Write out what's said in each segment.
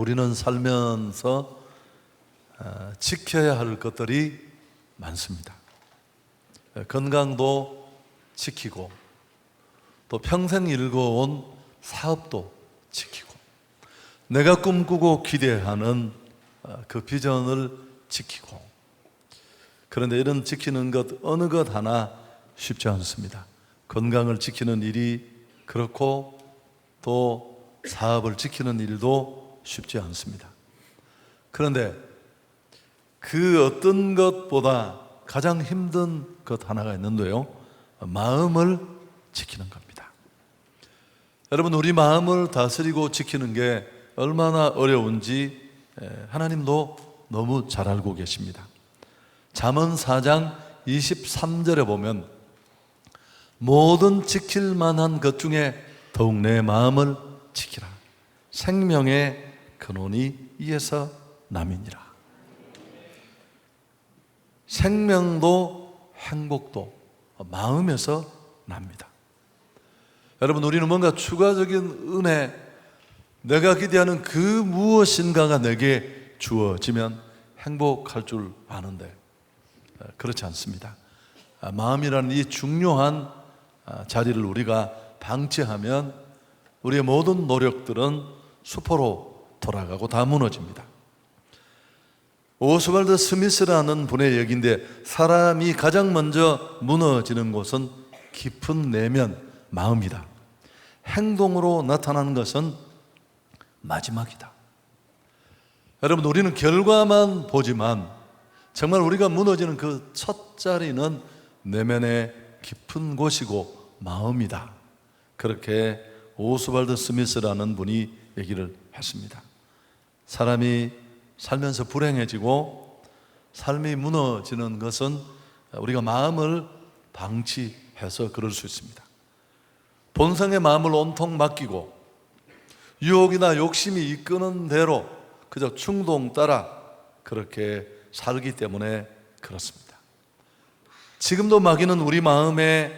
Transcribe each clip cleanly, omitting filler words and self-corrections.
우리는 살면서 지켜야 할 것들이 많습니다. 건강도 지키고, 또 평생 일궈온 사업도 지키고, 내가 꿈꾸고 기대하는 그 비전을 지키고. 그런데 이런 지키는 것 어느 것 하나 쉽지 않습니다. 건강을 지키는 일이 그렇고, 또 사업을 지키는 일도 쉽지 않습니다. 그런데 그 어떤 것보다 가장 힘든 것 하나가 있는데요, 마음을 지키는 겁니다. 여러분, 우리 마음을 다스리고 지키는 게 얼마나 어려운지 하나님도 너무 잘 알고 계십니다. 잠언 4장 23절에 보면 모든 지킬 만한 것 중에 더욱 내 마음을 지키라. 생명의 근원이 이에서 남이니라. 생명도 행복도 마음에서 납니다. 여러분, 우리는 뭔가 추가적인 은혜, 내가 기대하는 그 무엇인가가 내게 주어지면 행복할 줄 아는데 그렇지 않습니다. 마음이라는 이 중요한 자리를 우리가 방치하면 우리의 모든 노력들은 수포로 돌아가고 다 무너집니다. 오스왈드 스미스라는 분의 얘기인데, 사람이 가장 먼저 무너지는 곳은 깊은 내면, 마음이다. 행동으로 나타나는 것은 마지막이다. 여러분, 우리는 결과만 보지만 정말 우리가 무너지는 그 첫 자리는 내면의 깊은 곳이고 마음이다. 그렇게 오스왈드 스미스라는 분이 얘기를 했습니다. 사람이 살면서 불행해지고 삶이 무너지는 것은 우리가 마음을 방치해서 그럴 수 있습니다. 본성의 마음을 온통 맡기고 유혹이나 욕심이 이끄는 대로 그저 충동 따라 그렇게 살기 때문에 그렇습니다. 지금도 마귀는 우리 마음에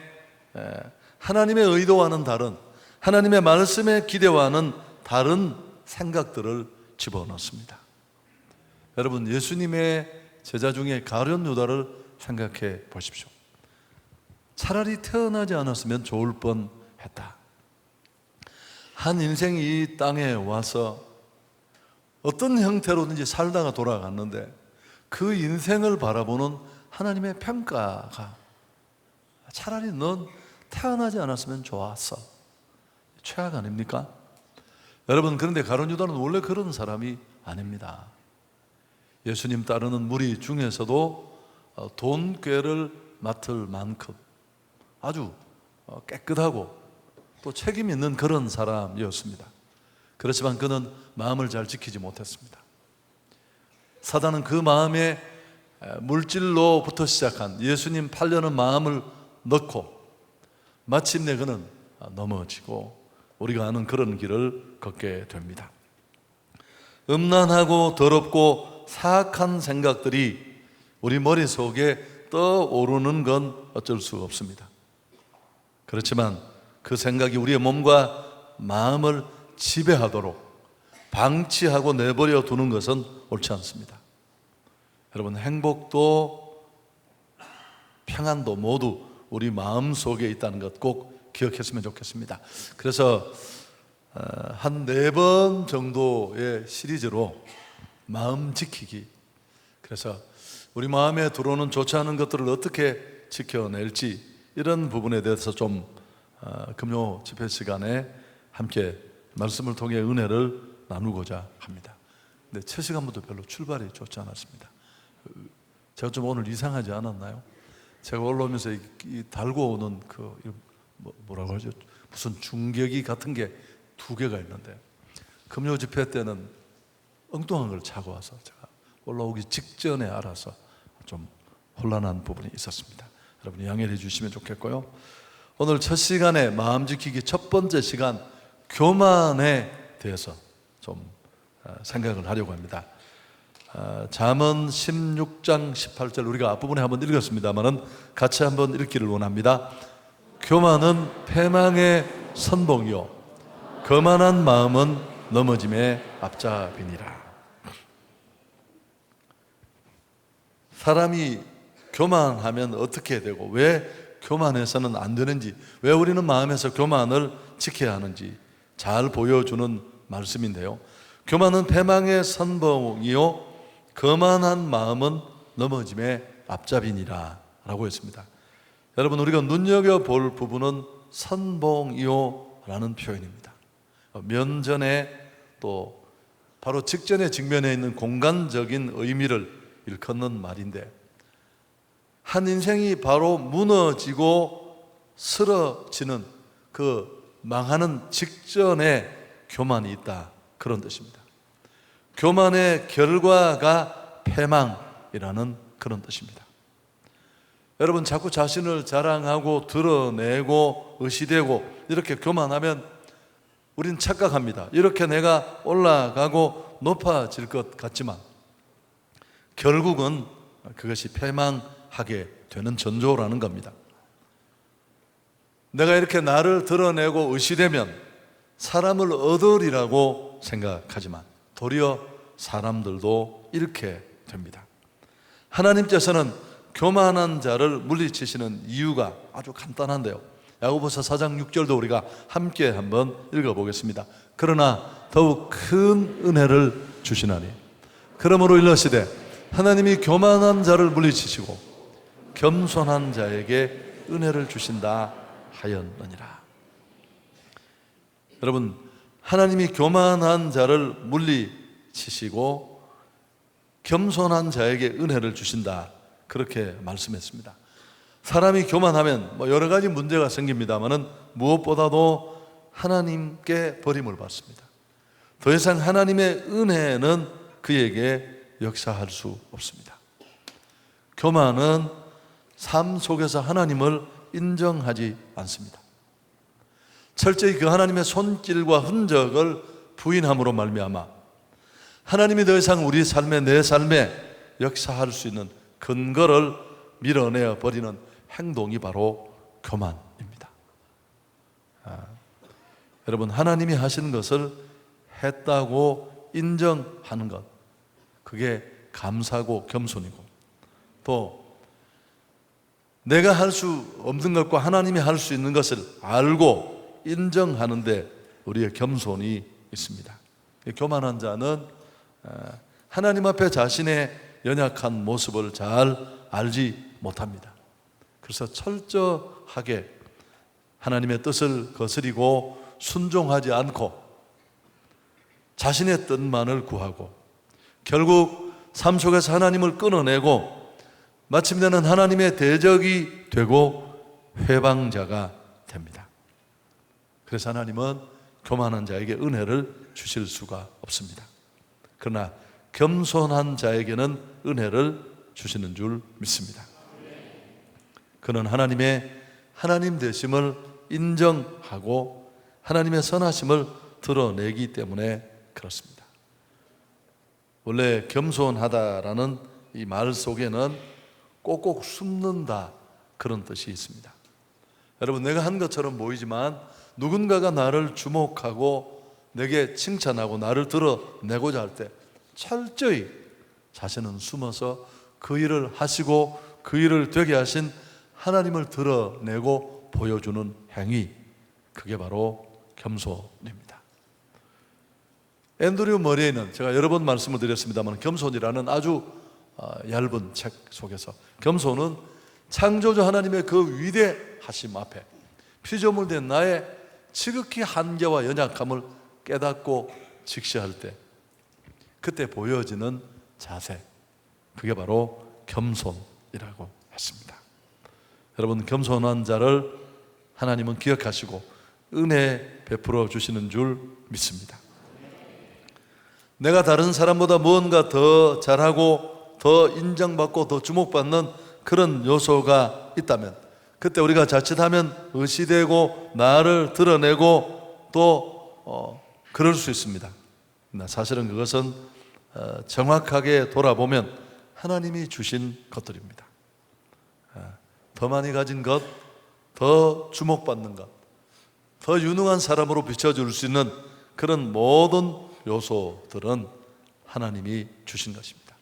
하나님의 의도와는 다른, 하나님의 말씀의 기대와는 다른 생각들을 집어넣습니다. 여러분, 예수님의 제자 중에 가룟 유다를 생각해 보십시오. 차라리 태어나지 않았으면 좋을 뻔했다. 한 인생이 이 땅에 와서 어떤 형태로든지 살다가 돌아갔는데 그 인생을 바라보는 하나님의 평가가 차라리 넌 태어나지 않았으면 좋았어. 최악 아닙니까? 여러분, 그런데 가룟 유다는 원래 그런 사람이 아닙니다. 예수님 따르는 무리 중에서도 돈꾀를 맡을 만큼 아주 깨끗하고 또 책임 있는 그런 사람이었습니다. 그렇지만 그는 마음을 잘 지키지 못했습니다. 사단은 그 마음에 물질로부터 시작한 예수님 팔려는 마음을 넣고 마침내 그는 넘어지고 우리가 아는 그런 길을 걷게 됩니다. 음란하고 더럽고 사악한 생각들이 우리 머릿속에 떠오르는 건 어쩔 수 없습니다. 그렇지만 그 생각이 우리의 몸과 마음을 지배하도록 방치하고 내버려 두는 것은 옳지 않습니다. 여러분, 행복도 평안도 모두 우리 마음 속에 있다는 것 꼭 기억했으면 좋겠습니다. 그래서 한 4번 정도의 시리즈로 마음 지키기, 그래서 우리 마음에 들어오는 좋지 않은 것들을 어떻게 지켜낼지 이런 부분에 대해서 좀 금요 집회 시간에 함께 말씀을 통해 은혜를 나누고자 합니다. 근데 첫 시간부터 별로 출발이 좋지 않았습니다. 제가 좀 오늘 이상하지 않았나요? 제가 올라오면서 이 달고 오는 뭐라고 하죠? 무슨 중계기 같은 게 2개가 있는데 금요 집회 때는 엉뚱한 걸 차고 와서 제가 올라오기 직전에 알아서 좀 혼란한 부분이 있었습니다. 여러분 양해해 주시면 좋겠고요. 오늘 첫 시간에 마음 지키기 첫 번째 시간 교만에 대해서 좀 생각을 하려고 합니다. 잠언 16장 18절 우리가 앞부분에 한번 읽었습니다만은 같이 한번 읽기를 원합니다. 교만은 패망의 선봉이요 거만한 마음은 넘어짐의 앞잡이니라. 사람이 교만하면 어떻게 되고 왜 교만해서는 안 되는지, 왜 우리는 마음에서 교만을 지켜야 하는지 잘 보여주는 말씀인데요. 교만은 패망의 선봉이요 거만한 마음은 넘어짐의 앞잡이니라 라고 했습니다. 여러분, 우리가 눈여겨볼 부분은 선봉이요 라는 표현입니다. 면전에 또 바로 직전에 직면해 있는 공간적인 의미를 일컫는 말인데, 한 인생이 바로 무너지고 쓰러지는 그 망하는 직전에 교만이 있다, 그런 뜻입니다. 교만의 결과가 패망이라는 그런 뜻입니다. 여러분, 자꾸 자신을 자랑하고 드러내고 의시되고 이렇게 교만하면 우린 착각합니다. 이렇게 내가 올라가고 높아질 것 같지만 결국은 그것이 패망하게 되는 전조라는 겁니다. 내가 이렇게 나를 드러내고 의시되면 사람을 얻으리라고 생각하지만 도리어 사람들도 잃게 됩니다. 하나님께서는 교만한 자를 물리치시는 이유가 아주 간단한데요. 야고보서 4장 6절도 우리가 함께 한번 읽어보겠습니다. 그러나 더욱 큰 은혜를 주시나니 그러므로 일러시되 하나님이 교만한 자를 물리치시고 겸손한 자에게 은혜를 주신다 하였느니라. 여러분, 하나님이 교만한 자를 물리치시고 겸손한 자에게 은혜를 주신다, 그렇게 말씀했습니다. 사람이 교만하면 여러 가지 문제가 생깁니다만은 무엇보다도 하나님께 버림을 받습니다. 더 이상 하나님의 은혜는 그에게 역사할 수 없습니다. 교만은 삶 속에서 하나님을 인정하지 않습니다. 철저히 그 하나님의 손길과 흔적을 부인함으로 말미암아 하나님이 더 이상 우리 삶에, 내 삶에 역사할 수 있는 근거를 밀어내어 버리는 행동이 바로 교만입니다. 여러분, 하나님이 하시는 것을 했다고 인정하는 것, 그게 감사고 겸손이고, 또 내가 할 수 없는 것과 하나님이 할 수 있는 것을 알고 인정하는데 우리의 겸손이 있습니다. 교만한 자는 하나님 앞에 자신의 연약한 모습을 잘 알지 못합니다. 그래서 철저하게 하나님의 뜻을 거스리고 순종하지 않고 자신의 뜻만을 구하고 결국 삶 속에서 하나님을 끊어내고 마침내는 하나님의 대적이 되고 회방자가 됩니다. 그래서 하나님은 교만한 자에게 은혜를 주실 수가 없습니다. 그러나 겸손한 자에게는 은혜를 주시는 줄 믿습니다. 그는 하나님의 하나님 되심을 인정하고 하나님의 선하심을 드러내기 때문에 그렇습니다. 원래 겸손하다라는 이 말 속에는 꼭꼭 숨는다, 그런 뜻이 있습니다. 여러분, 내가 한 것처럼 보이지만 누군가가 나를 주목하고 내게 칭찬하고 나를 드러내고자 할 때 철저히 자신은 숨어서 그 일을 하시고 그 일을 되게 하신 하나님을 드러내고 보여주는 행위, 그게 바로 겸손입니다. 앤드류 머레이는 제가 여러 번 말씀을 드렸습니다만 겸손이라는 아주 얇은 책 속에서 겸손은 창조주 하나님의 그 위대하심 앞에 피조물된 나의 지극히 한계와 연약함을 깨닫고 직시할 때 그때 보여지는 자세, 그게 바로 겸손이라고 했습니다. 여러분, 겸손한 자를 하나님은 기억하시고 은혜 베풀어 주시는 줄 믿습니다. 내가 다른 사람보다 무언가 더 잘하고 더 인정받고 더 주목받는 그런 요소가 있다면 그때 우리가 자칫하면 의시되고 나를 드러내고 또 그럴 수 있습니다. 사실은 그것은 정확하게 돌아보면 하나님이 주신 것들입니다. 더 많이 가진 것, 더 주목받는 것, 더 유능한 사람으로 비춰줄 수 있는 그런 모든 요소들은 하나님이 주신 것입니다.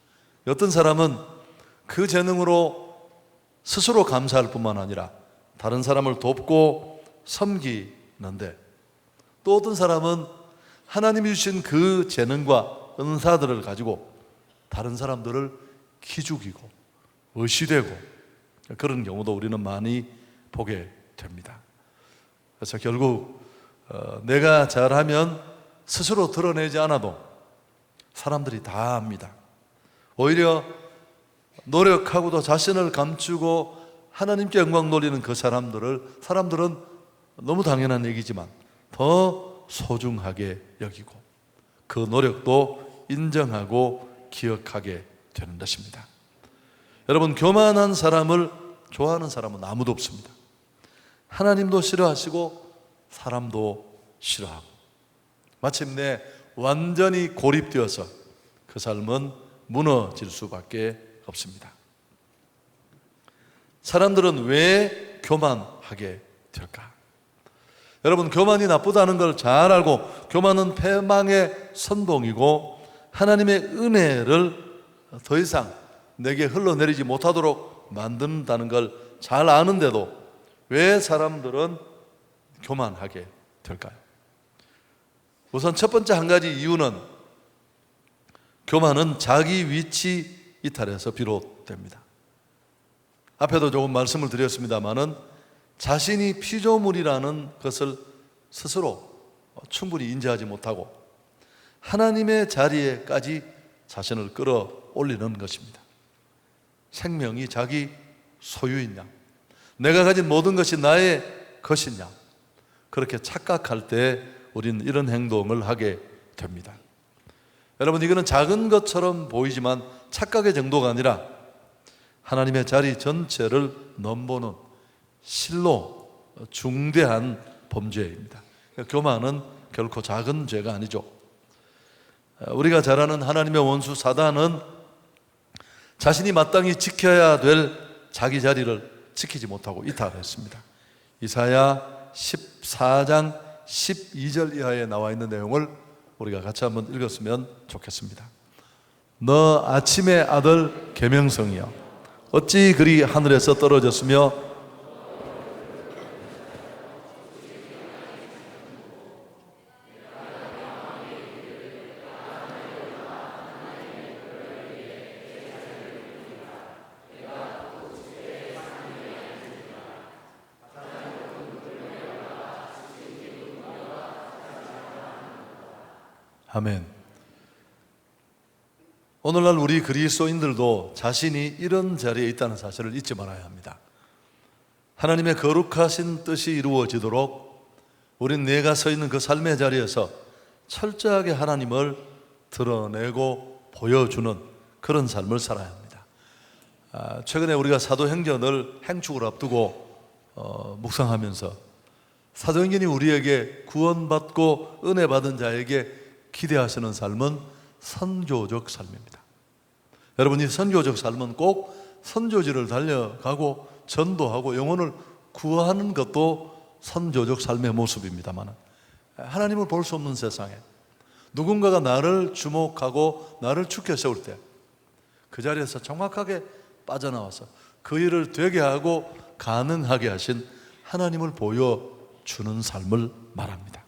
어떤 사람은 그 재능으로 스스로 감사할 뿐만 아니라 다른 사람을 돕고 섬기는데, 또 어떤 사람은 하나님이 주신 그 재능과 은사들을 가지고 다른 사람들을 기죽이고 의시되고 그런 경우도 우리는 많이 보게 됩니다. 그래서 결국 내가 잘하면 스스로 드러내지 않아도 사람들이 다 압니다. 오히려 노력하고도 자신을 감추고 하나님께 영광 돌리는 그 사람들은 너무 당연한 얘기지만 더 소중하게 여기고 그 노력도 인정하고 기억하게 되는 것입니다. 여러분, 교만한 사람을 좋아하는 사람은 아무도 없습니다. 하나님도 싫어하시고 사람도 싫어하고 마침내 완전히 고립되어서 그 삶은 무너질 수밖에 없습니다. 사람들은 왜 교만하게 될까? 여러분, 교만이 나쁘다는 걸 잘 알고 교만은 패망의 선봉이고 하나님의 은혜를 더 이상 내게 흘러내리지 못하도록 만든다는 걸 잘 아는데도 왜 사람들은 교만하게 될까요? 우선 첫 번째 한 가지 이유는 교만은 자기 위치 이탈에서 비롯됩니다. 앞에도 조금 말씀을 드렸습니다마는 자신이 피조물이라는 것을 스스로 충분히 인지하지 못하고 하나님의 자리에까지 자신을 끌어올리는 것입니다. 생명이 자기 소유이냐, 내가 가진 모든 것이 나의 것이냐, 그렇게 착각할 때 우리는 이런 행동을 하게 됩니다. 여러분, 이거는 작은 것처럼 보이지만 착각의 정도가 아니라 하나님의 자리 전체를 넘보는 실로 중대한 범죄입니다. 교만은 결코 작은 죄가 아니죠. 우리가 잘 아는 하나님의 원수 사단은 자신이 마땅히 지켜야 될 자기 자리를 지키지 못하고 이탈했습니다. 이사야 14장 12절 이하에 나와 있는 내용을 우리가 같이 한번 읽었으면 좋겠습니다. 너 아침의 아들 계명성이여, 어찌 그리 하늘에서 떨어졌으며 아멘. 오늘날 우리 그리스도인들도 자신이 이런 자리에 있다는 사실을 잊지 말아야 합니다. 하나님의 거룩하신 뜻이 이루어지도록 우린 내가 서 있는 그 삶의 자리에서 철저하게 하나님을 드러내고 보여주는 그런 삶을 살아야 합니다. 최근에 우리가 사도행전을 행축을 앞두고 묵상하면서 사도행전이 우리에게 구원받고 은혜 받은 자에게 기대하시는 삶은 선교적 삶입니다. 여러분, 이 선교적 삶은 꼭 선교지를 달려가고 전도하고 영혼을 구하는 것도 선교적 삶의 모습입니다만, 하나님을 볼 수 없는 세상에 누군가가 나를 주목하고 나를 축켜 세울 때 그 자리에서 정확하게 빠져나와서 그 일을 되게 하고 가능하게 하신 하나님을 보여주는 삶을 말합니다.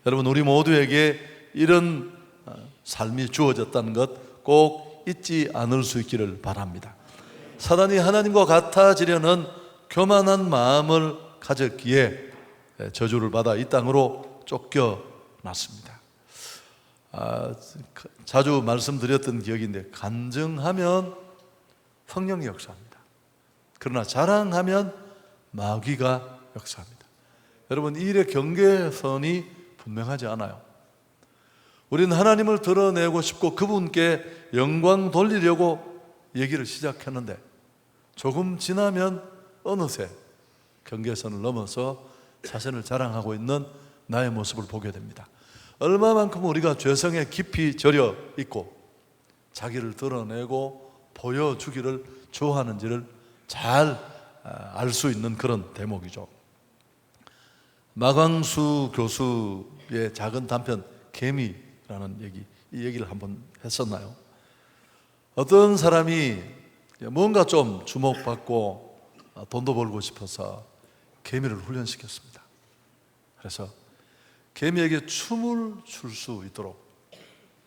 여러분, 우리 모두에게 이런 삶이 주어졌다는 것 꼭 잊지 않을 수 있기를 바랍니다. 사단이 하나님과 같아지려는 교만한 마음을 가졌기에 저주를 받아 이 땅으로 쫓겨났습니다. 자주 말씀드렸던 기억인데, 간증하면 성령이 역사합니다. 그러나 자랑하면 마귀가 역사합니다. 여러분, 이 일의 경계선이 분명하지 않아요. 우리는 하나님을 드러내고 싶고 그분께 영광 돌리려고 얘기를 시작했는데 조금 지나면 어느새 경계선을 넘어서 자신을 자랑하고 있는 나의 모습을 보게 됩니다. 얼마만큼 우리가 죄성에 깊이 절여 있고 자기를 드러내고 보여주기를 좋아하는지를 잘 알 수 있는 그런 대목이죠. 마광수 교수의 작은 단편 개미라는 이 얘기를 한번 했었나요? 어떤 사람이 뭔가 좀 주목받고 돈도 벌고 싶어서 개미를 훈련시켰습니다. 그래서 개미에게 춤을 출 수 있도록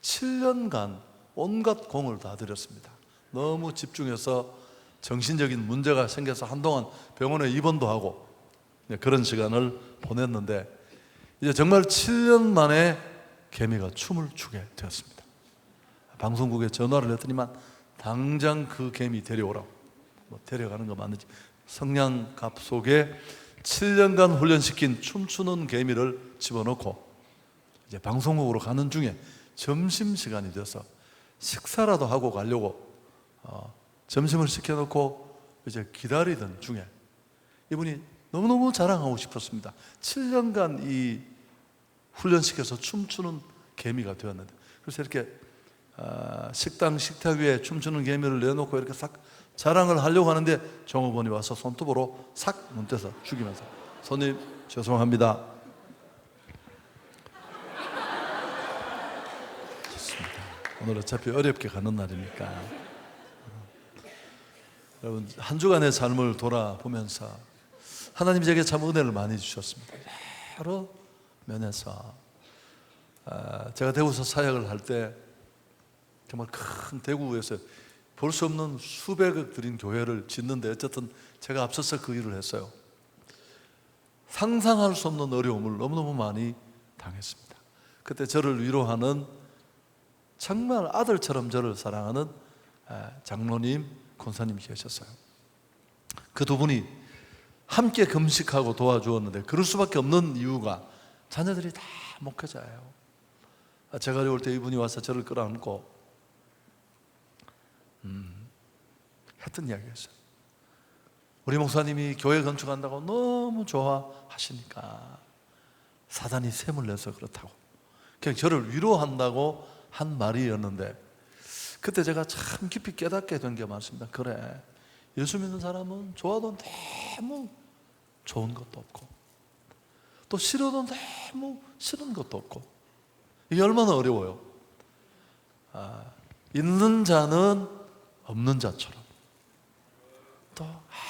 7년간 온갖 공을 다 들였습니다. 너무 집중해서 정신적인 문제가 생겨서 한동안 병원에 입원도 하고 그런 시간을 보냈는데 이제 정말 7년 만에 개미가 춤을 추게 되었습니다. 방송국에 전화를 했더니만 당장 그 개미 데려오라고. 데려가는 거 맞는지 성냥갑 속에 7년간 훈련시킨 춤추는 개미를 집어넣고 이제 방송국으로 가는 중에 점심시간이 돼서 식사라도 하고 가려고 점심을 시켜놓고 이제 기다리던 중에 이분이 너무너무 자랑하고 싶었습니다. 7년간 이 훈련시켜서 춤추는 개미가 되었는데, 그래서 이렇게 식탁 위에 춤추는 개미를 내놓고 이렇게 싹 자랑을 하려고 하는데 종업원이 와서 손톱으로 싹 문대서 죽이면서, 손님 죄송합니다. 좋습니다. 오늘 어차피 어렵게 가는 날이니까 여러분, 한 주간의 삶을 돌아보면서 하나님이 제게 참 은혜를 많이 주셨습니다. 여러 면에서 제가 대구에서 사역을 할 때 정말 큰 대구에서 볼 수 없는 수백억 들인 교회를 짓는데 어쨌든 제가 앞서서 그 일을 했어요. 상상할 수 없는 어려움을 너무너무 많이 당했습니다. 그때 저를 위로하는, 정말 아들처럼 저를 사랑하는 장로님, 권사님이 계셨어요. 그 두 분이 함께 금식하고 도와주었는데 그럴 수밖에 없는 이유가 자녀들이 다 목회자예요. 제가 어려울 때 이분이 와서 저를 끌어안고 했던 이야기였어요. 우리 목사님이 교회 건축한다고 너무 좋아하시니까 사단이 셈을 내서 그렇다고 그냥 저를 위로한다고 한 말이었는데, 그때 제가 참 깊이 깨닫게 된 게 많습니다. 그래, 예수 믿는 사람은 좋아도 너무 좋은 것도 없고 또 싫어도 너무 싫은 것도 없고, 이게 얼마나 어려워요. 있는 자는 없는 자처럼, 또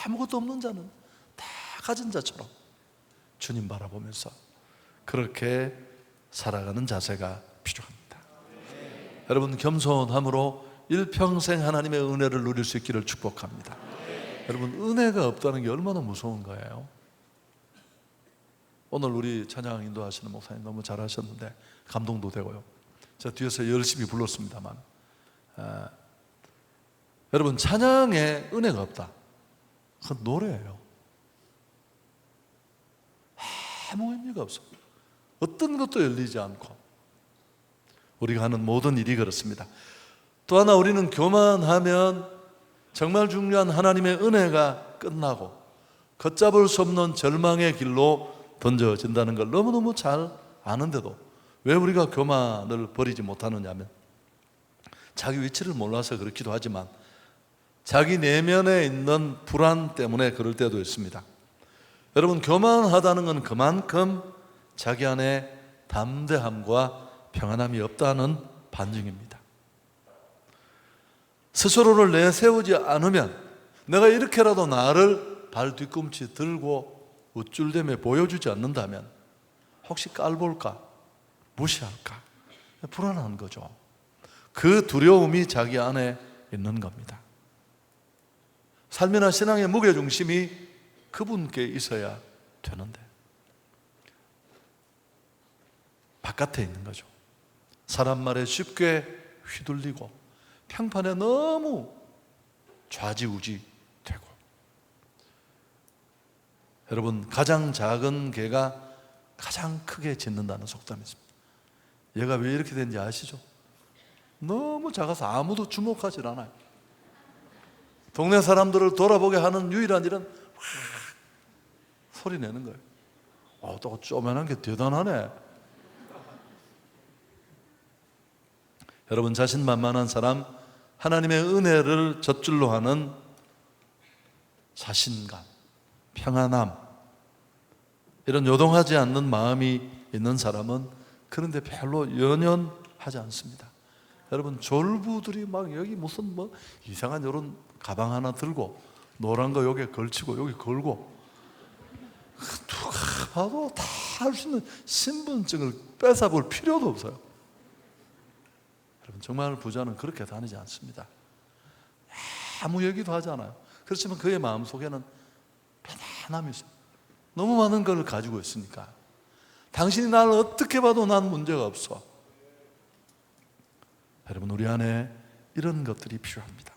아무것도 없는 자는 다 가진 자처럼 주님 바라보면서 그렇게 살아가는 자세가 필요합니다. 여러분, 겸손함으로 일평생 하나님의 은혜를 누릴 수 있기를 축복합니다. 여러분, 은혜가 없다는 게 얼마나 무서운 거예요. 오늘 우리 찬양 인도하시는 목사님 너무 잘하셨는데 감동도 되고요. 제가 뒤에서 열심히 불렀습니다만, 여러분, 찬양에 은혜가 없다, 그건 노래예요. 아무 의미가 없어요. 어떤 것도 열리지 않고 우리가 하는 모든 일이 그렇습니다. 또 하나, 우리는 교만하면 정말 중요한 하나님의 은혜가 끝나고 걷잡을 수 없는 절망의 길로 던져진다는 걸 너무너무 잘 아는데도 왜 우리가 교만을 버리지 못하느냐 하면, 자기 위치를 몰라서 그렇기도 하지만 자기 내면에 있는 불안 때문에 그럴 때도 있습니다. 여러분, 교만하다는 건 그만큼 자기 안에 담대함과 평안함이 없다는 반증입니다. 스스로를 내세우지 않으면, 내가 이렇게라도 나를 발 뒤꿈치 들고 우쭐대며 보여주지 않는다면 혹시 깔볼까, 무시할까, 불안한 거죠. 그 두려움이 자기 안에 있는 겁니다. 삶이나 신앙의 무게중심이 그분께 있어야 되는데 바깥에 있는 거죠. 사람 말에 쉽게 휘둘리고 평판에 너무 좌지우지 되고. 여러분, 가장 작은 개가 가장 크게 짖는다는 속담이 있습니다. 얘가 왜 이렇게 되는지 아시죠? 너무 작아서 아무도 주목하지 않아요. 동네 사람들을 돌아보게 하는 유일한 일은 확 소리 내는 거예요. 또 쪼만한 게 대단하네. 여러분, 자신만만한 사람, 하나님의 은혜를 젖줄로 하는 자신감, 평안함, 이런 요동하지 않는 마음이 있는 사람은 그런데 별로 연연하지 않습니다. 여러분, 졸부들이 막 여기 무슨 뭐 이상한 이런 가방 하나 들고 노란 거 여기에 걸치고 여기 걸고, 누가 봐도 다 할 수 있는 신분증을 뺏어볼 필요도 없어요. 여러분, 정말 부자는 그렇게 다니지 않습니다. 아무 얘기도 하지 않아요. 그렇지만 그의 마음속에는 편안함이 있어요. 너무 많은 걸 가지고 있으니까. 당신이 나를 어떻게 봐도 난 문제가 없어. 여러분, 우리 안에 이런 것들이 필요합니다.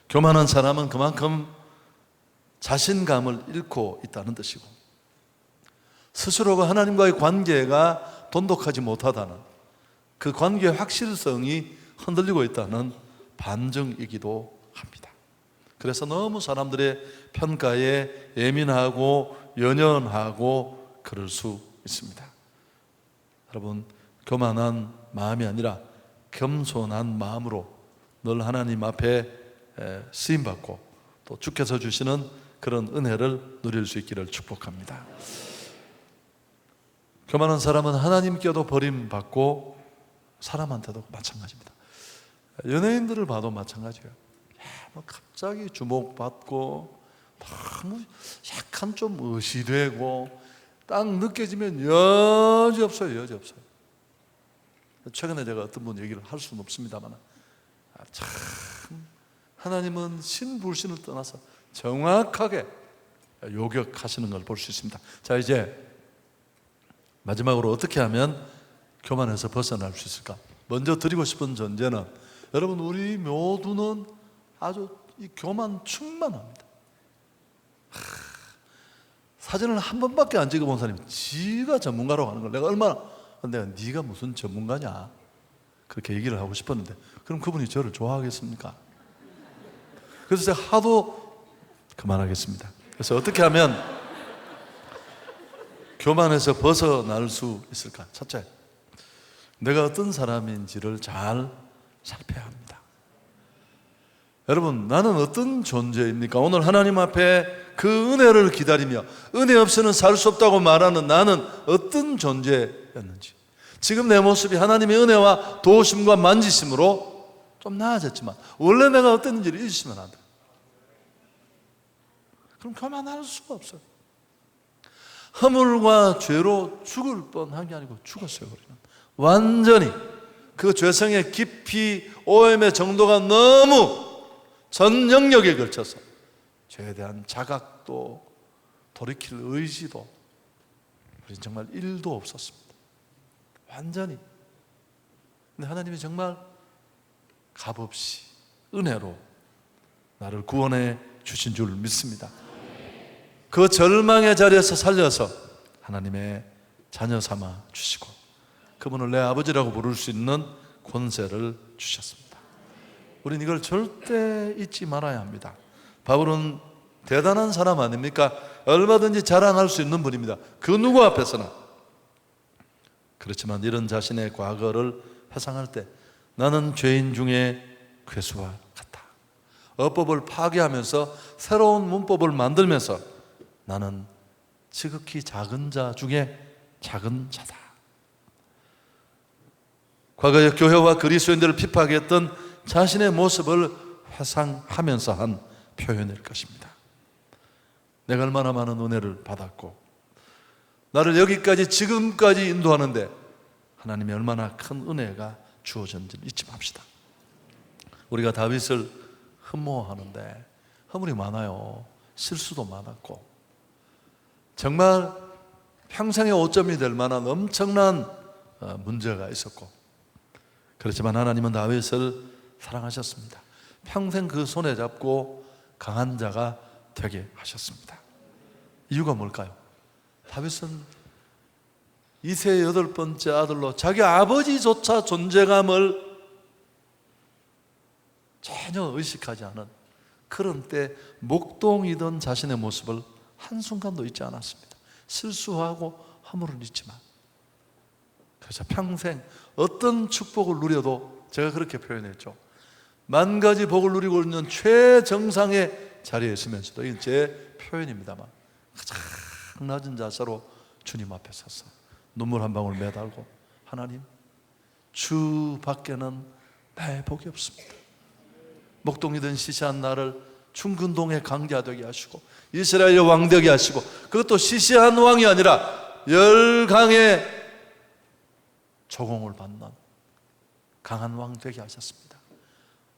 교만한 사람은 그만큼 자신감을 잃고 있다는 뜻이고, 스스로가 하나님과의 관계가 돈독하지 못하다는, 그 관계의 확실성이 흔들리고 있다는 반증이기도 합니다. 그래서 너무 사람들의 평가에 예민하고 연연하고 그럴 수 있습니다. 여러분, 교만한 마음이 아니라 겸손한 마음으로 늘 하나님 앞에 쓰임받고 또 주께서 주시는 그런 은혜를 누릴 수 있기를 축복합니다. 교만한 사람은 하나님께도 버림받고 사람한테도 마찬가지입니다. 연예인들을 봐도 마찬가지예요. 갑자기 주목받고 너무 약간 좀 의시되고 딱 느껴지면 여지없어요. 여지없어요. 최근에 제가 어떤 분 얘기를 할 수는 없습니다만, 참 하나님은 신불신을 떠나서 정확하게 요격하시는 걸 볼 수 있습니다. 자, 이제 마지막으로 어떻게 하면 교만에서 벗어날 수 있을까? 먼저 드리고 싶은 전제는, 여러분, 우리 모두는 아주 이 교만 충만합니다. 사진을 한 번밖에 안 찍어본 사람이 지가 전문가라고 하는 걸 내가 네가 무슨 전문가냐 그렇게 얘기를 하고 싶었는데, 그럼 그분이 저를 좋아하겠습니까? 그래서 제가 하도 그만하겠습니다. 그래서 어떻게 하면 교만에서 벗어날 수 있을까? 첫째, 내가 어떤 사람인지를 잘 살펴야 합니다. 여러분, 나는 어떤 존재입니까? 오늘 하나님 앞에 그 은혜를 기다리며 은혜 없이는 살 수 없다고 말하는 나는 어떤 존재였는지, 지금 내 모습이 하나님의 은혜와 도우심과 만지심으로 좀 나아졌지만 원래 내가 어땠는지를 잊으시면 안 돼요. 그럼 교만할 수가 없어요. 허물과 죄로 죽을 뻔한 게 아니고 죽었어요. 우리는 완전히 그 죄성의 깊이 오염의 정도가 너무 전 영역에 걸쳐서 죄에 대한 자각도 돌이킬 의지도 우리는 정말 1도 없었습니다. 완전히. 근데 하나님이 정말 값없이 은혜로 나를 구원해 주신 줄 믿습니다. 그 절망의 자리에서 살려서 하나님의 자녀 삼아 주시고 그분을 내 아버지라고 부를 수 있는 권세를 주셨습니다. 우린 이걸 절대 잊지 말아야 합니다. 바울은 대단한 사람 아닙니까? 얼마든지 자랑할 수 있는 분입니다. 그 누구 앞에서나. 그렇지만 이런 자신의 과거를 회상할 때 나는 죄인 중에 괴수와 같다. 어법을 파괴하면서 새로운 문법을 만들면서 나는 지극히 작은 자 중에 작은 자다. 과거의 교회와 그리스도인들을 핍박했던 자신의 모습을 회상하면서 한 표현일 것입니다. 내가 얼마나 많은 은혜를 받았고 나를 여기까지 지금까지 인도하는데 하나님이 얼마나 큰 은혜가 주어졌는지를 잊지 맙시다. 우리가 다윗을 흠모하는데 허물이 많아요. 실수도 많았고 정말 평생의 오점이 될 만한 엄청난 문제가 있었고, 그렇지만 하나님은 다윗을 사랑하셨습니다. 평생 그 손에 잡고 강한 자가 되게 하셨습니다. 이유가 뭘까요? 다윗은 이세의 8번째 아들로 자기 아버지조차 존재감을 전혀 의식하지 않은 그런 때 목동이던 자신의 모습을 한순간도 잊지 않았습니다. 실수하고 허물은 있지만, 그래서 평생 어떤 축복을 누려도 제가 그렇게 표현했죠. 10,000가지 복을 누리고 있는 최정상의 자리에 있으면서도, 이건 제 표현입니다만 가장 낮은 자세로 주님 앞에 섰어. 눈물 한 방울 매달고, 하나님, 주 밖에는 내 복이 없습니다. 목동이든 시시한 나를 충근동의 강자 되게 하시고 이스라엘 왕 되게 하시고, 그것도 시시한 왕이 아니라 열강의 조공을 받는 강한 왕 되게 하셨습니다.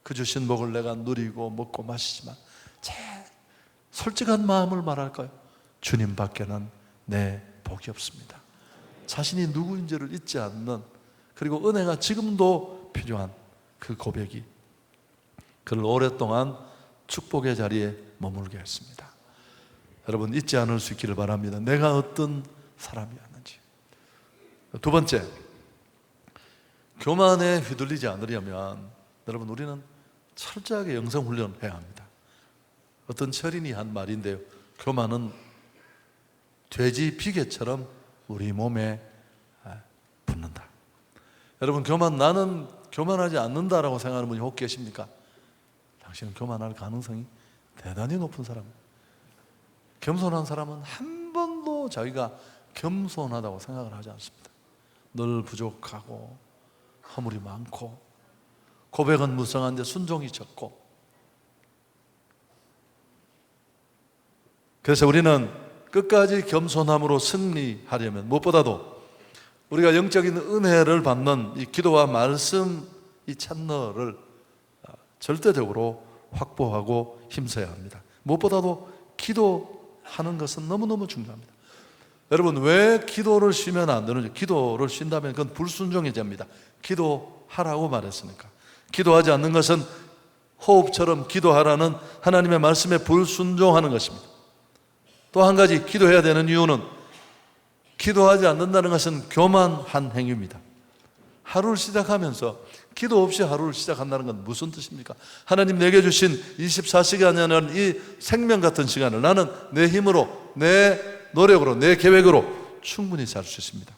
그 주신 복을 내가 누리고 먹고 마시지만 제 솔직한 마음을 말할까요? 주님 밖에는 내 복이 없습니다. 자신이 누구인지를 잊지 않는, 그리고 은혜가 지금도 필요한 그 고백이 그를 오랫동안 축복의 자리에 머물게 했습니다. 여러분, 잊지 않을 수 있기를 바랍니다. 내가 어떤 사람이었는지. 두 번째, 교만에 휘둘리지 않으려면 여러분, 우리는 철저하게 영성훈련해야 합니다. 어떤 철인이 한 말인데요, 교만은 돼지 비계처럼 우리 몸에 붙는다. 여러분, 나는 교만하지 않는다라고 생각하는 분이 혹 계십니까? 당신은 교만할 가능성이 대단히 높은 사람입니다. 겸손한 사람은 한 번도 자기가 겸손하다고 생각을 하지 않습니다. 늘 부족하고 허물이 많고, 고백은 무성한데 순종이 적고. 그래서 우리는 끝까지 겸손함으로 승리하려면 무엇보다도 우리가 영적인 은혜를 받는 이 기도와 말씀, 이 채널을 절대적으로 확보하고 힘써야 합니다. 무엇보다도 기도하는 것은 너무너무 중요합니다. 여러분, 왜 기도를 쉬면 안 되는지? 기도를 쉰다면 그건 불순종이 됩니다. 기도하라고 말했으니까. 기도하지 않는 것은 호흡처럼 기도하라는 하나님의 말씀에 불순종하는 것입니다. 또 한 가지 기도해야 되는 이유는, 기도하지 않는다는 것은 교만한 행위입니다. 하루를 시작하면서 기도 없이 하루를 시작한다는 건 무슨 뜻입니까? 하나님 내게 주신 24시간이라는 이 생명 같은 시간을 나는 내 힘으로, 내 노력으로, 내 계획으로 충분히 살 수 있습니다.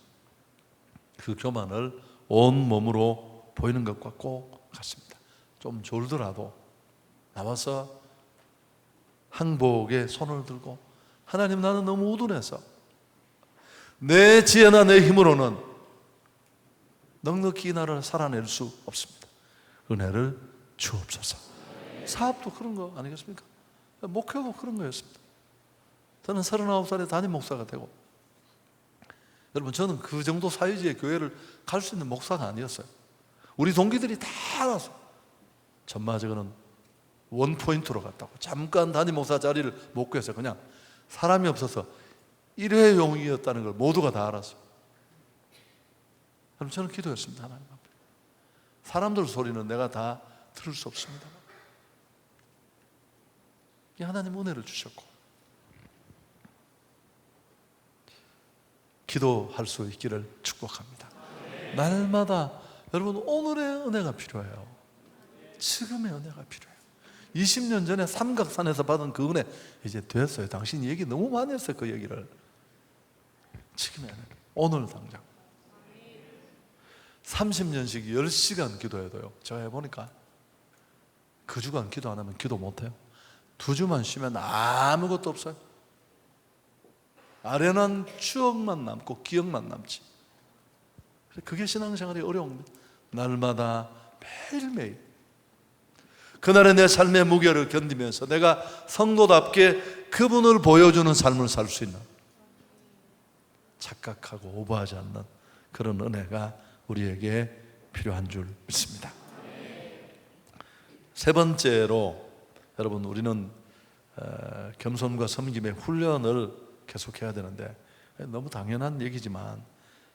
그 교만을 온 몸으로 보이는 것과 꼭 같습니다. 좀 졸더라도 나와서 항복에 손을 들고, 하나님, 나는 너무 우둔해서 내 지혜나 내 힘으로는 넉넉히 나를 살아낼 수 없습니다. 은혜를 주옵소서. 사업도 그런 거 아니겠습니까? 목회도 그런 거였습니다. 저는 39살에 담임 목사가 되고, 여러분, 저는 그 정도 사이즈의 교회를 갈 수 있는 목사가 아니었어요. 우리 동기들이 다 알아서 전마저거는 원포인트로 갔다고, 잠깐 담임 목사 자리를 못 구해서 그냥 사람이 없어서 일회용이었다는 걸 모두가 다 알았어요. 그럼 저는 기도했습니다. 하나님 앞에. 사람들 소리는 내가 다 들을 수 없습니다. 하나님 은혜를 주셨고, 기도할 수 있기를 축복합니다. 날마다 여러분, 오늘의 은혜가 필요해요. 지금의 은혜가 필요해요. 20년 전에 삼각산에서 받은 그 은혜 이제 됐어요. 당신이 얘기 너무 많이 했어요. 그 얘기를. 지금의 은혜, 오늘 당장 30년씩 10시간 기도해도요, 제가 해보니까 그 주간 기도 안 하면 기도 못해요. 2주만 쉬면 아무것도 없어요. 아련한 추억만 남고 기억만 남지. 그게 신앙생활이 어려운 겁니다. 날마다 매일매일 그날의 내 삶의 무게를 견디면서 내가 성도답게 그분을 보여주는 삶을 살 수 있는, 착각하고 오버하지 않는 그런 은혜가 우리에게 필요한 줄 믿습니다. 세 번째로, 여러분, 우리는 겸손과 섬김의 훈련을 계속해야 되는데, 너무 당연한 얘기지만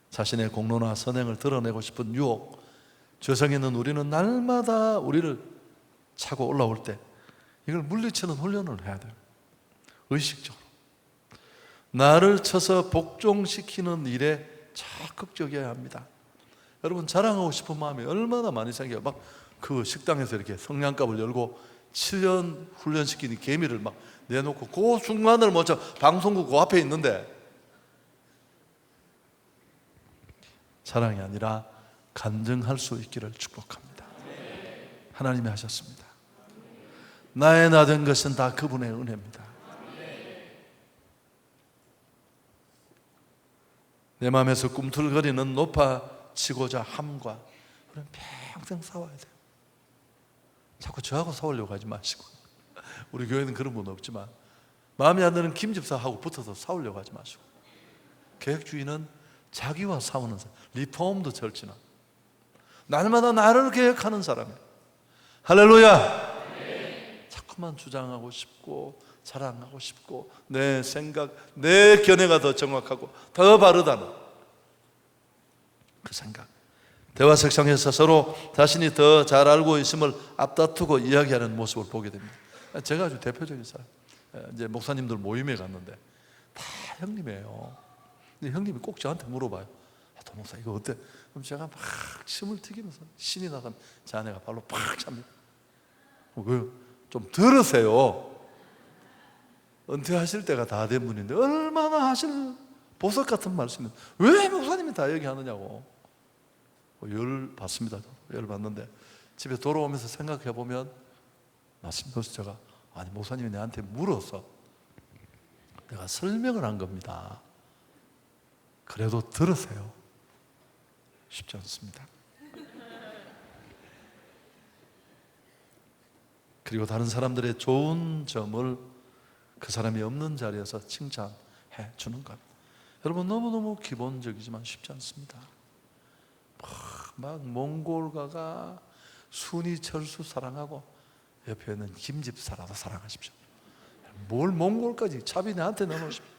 자신의 공로나 선행을 드러내고 싶은 유혹, 저성에 있는 우리는 날마다 우리를 차고 올라올 때 이걸 물리치는 훈련을 해야 돼요. 의식적으로 나를 쳐서 복종시키는 일에 적극적이어야 합니다. 여러분, 자랑하고 싶은 마음이 얼마나 많이 생겨요. 막 그 식당에서 이렇게 성냥갑을 열고 7년 훈련시키는 개미를 막 내놓고 그 순간을 먼저 방송국 그 앞에 있는데, 자랑이 아니라 간증할 수 있기를 축복합니다. 하나님이 하셨습니다. 나의 나 된 것은 다 그분의 은혜입니다. 내 마음에서 꿈틀거리는 높아지고자 함과 우리는 평생 싸워야 돼요. 자꾸 저하고 싸우려고 하지 마시고, 우리 교회는 그런 분 없지만 마음에 안 드는 김 집사하고 붙어서 싸우려고 하지 마시고, 계획주의는 자기와 싸우는 사람, 리폼드 철치는 날마다 나를 계획하는 사람이에요. 할렐루야. 자꾸만 주장하고 싶고 자랑하고 싶고 내 생각, 내 견해가 더 정확하고 더 바르다는 그 생각, 대화 색상에서 서로 자신이 더 잘 알고 있음을 앞다투고 이야기하는 모습을 보게 됩니다. 제가 아주 대표적인 사람, 이제 목사님들 모임에 갔는데 다 형님이에요. 근데 형님이 꼭 저한테 물어봐요. 도목사 이거 어때? 그럼 제가 막 침을 튀기면서 신이 나가면 제 아내가 발로 팍 찹니다. 왜요? 좀 들으세요. 은퇴하실 때가 다 된 분인데 얼마나 하실 보석 같은 말씀을 왜 목사님이 다 얘기하느냐고. 열 받습니다. 열 받는데 집에 돌아오면서 생각해 보면 맞습니다. 그래서 제가 아니 목사님이 내한테 물어서 내가 설명을 한 겁니다. 그래도 들으세요. 쉽지 않습니다. 그리고 다른 사람들의 좋은 점을 그 사람이 없는 자리에서 칭찬해 주는 것. 여러분 너무너무 기본적이지만 쉽지 않습니다. 막 몽골가가 순이철수 사랑하고 옆에 있는 김집사라도 사랑하십시오. 뭘 몽골까지 차비 내한테 넣어놓으십시오.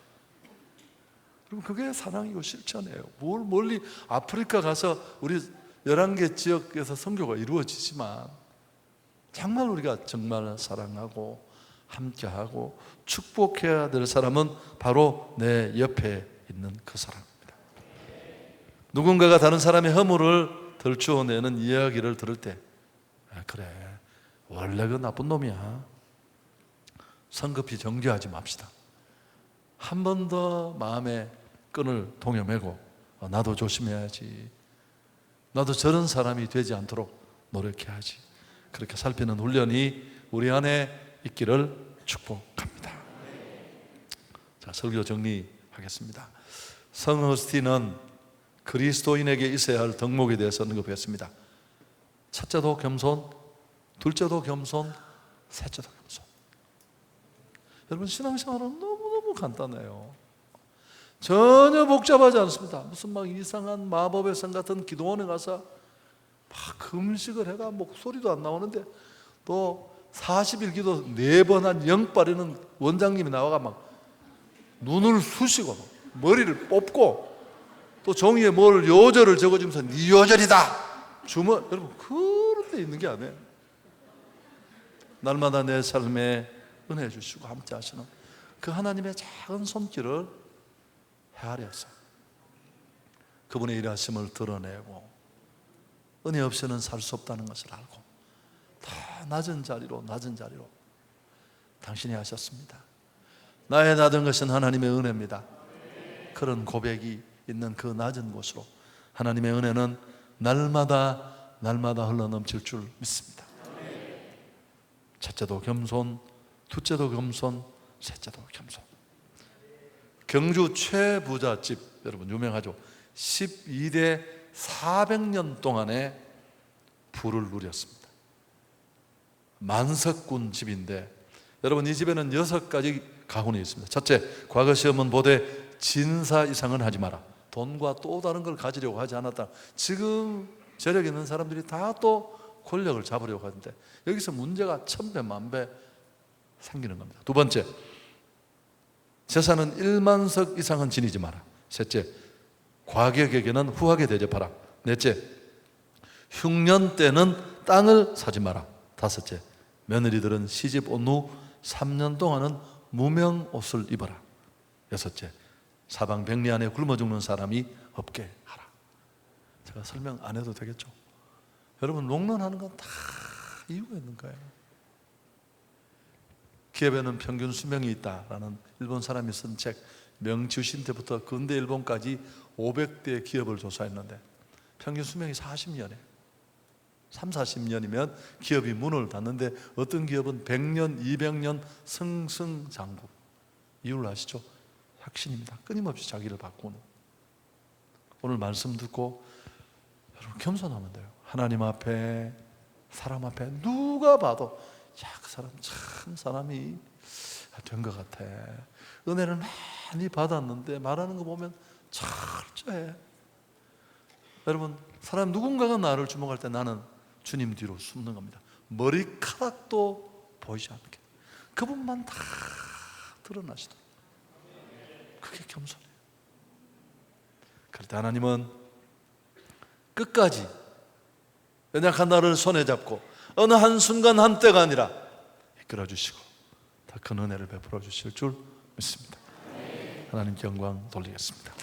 그럼 그게 사랑이고 실천이에요. 뭘 멀리 아프리카 가서 우리 11개 지역에서 선교가 이루어지지만 정말 우리가 정말 사랑하고 함께하고 축복해야 될 사람은 바로 내 옆에 있는 그 사람입니다. 누군가가 다른 사람의 허물을 덜추어내는 이야기를 들을 때 그래 원래 그 나쁜 놈이야, 성급히 정죄하지 맙시다. 한 번 더 마음의 끈을 동여매고 나도 조심해야지, 나도 저런 사람이 되지 않도록 노력해야지, 그렇게 살피는 훈련이 우리 안에 있기를 축복합니다. 자, 설교 정리하겠습니다. 성어스틴은 그리스도인에게 있어야 할 덕목에 대해서 언급했습니다. 첫째도 겸손, 둘째도 겸손, 셋째도 겸손. 여러분 신앙생활은 너무너무 간단해요. 전혀 복잡하지 않습니다. 무슨 막 이상한 마법의 성 같은 기도원에 가서 막 금식을 해가 목소리도 안 나오는데 또 40일 기도 4번 한 영빨이는 원장님이 나와가 막 눈을 쑤시고 머리를 뽑고 또 종이에 뭘 요절을 적어주면서 네 요절이다 주문. 여러분 그런 데 있는 게 아니에요. 날마다 내 삶에 은혜 주시고 함께 하시는 그 하나님의 작은 손길을 헤아려서 그분의 일하심을 드러내고 은혜 없이는 살 수 없다는 것을 알고 더 낮은 자리로 당신이 하셨습니다. 나의 낮은 것은 하나님의 은혜입니다. 그런 고백이 있는 그 낮은 곳으로 하나님의 은혜는 날마다 흘러넘칠 줄 믿습니다. 첫째도 겸손, 둘째도 겸손, 셋째도 겸손. 경주 최부잣집 여러분 유명하죠. 12대 400년 동안의 부를 누렸습니다. 만석군 집인데 여러분 이 집에는 6가지 가훈이 있습니다. 첫째, 과거 시험은 보되 진사 이상은 하지 마라. 돈과 또 다른 걸 가지려고 하지 않았다. 지금 재력 있는 사람들이 다 또 권력을 잡으려고 하는데 여기서 문제가 1000배 만배 생기는 겁니다. 두 번째, 재산은 1만석 이상은 지니지 마라. 셋째, 과객에게는 후하게 대접하라. 넷째, 흉년 때는 땅을 사지 마라. 다섯째, 며느리들은 시집 온 후 3년 동안은 무명 옷을 입어라. 여섯째, 사방백리 안에 굶어 죽는 사람이 없게 하라. 제가 설명 안 해도 되겠죠? 여러분 롱런하는 건 다 이유가 있는 거예요. 기업에는 평균 수명이 있다라는 일본 사람이 쓴 책, 명치우신 때부터 근대 일본까지 500대 기업을 조사했는데 평균 수명이 40년이에요. 3, 40년이면 기업이 문을 닫는데 어떤 기업은 100년, 200년 승승장구. 이유를 아시죠? 혁신입니다. 끊임없이 자기를 바꾸는. 오늘 말씀 듣고 여러분 겸손하면 돼요. 하나님 앞에, 사람 앞에 누가 봐도 야, 그 사람 참 사람이 된 것 같아. 은혜를 많이 받았는데 말하는 거 보면 철저해. 여러분, 사람 누군가가 나를 주목할 때 나는 주님 뒤로 숨는 겁니다. 머리카락도 보이지 않게 그분만 다 드러나시더라고요. 그게 겸손해요. 그럴 때 하나님은 끝까지 연약한 나를 손에 잡고 어느 한순간 한때가 아니라 이끌어 주시고 더 큰 은혜를 베풀어 주실 줄 믿습니다. 하나님께 영광 돌리겠습니다.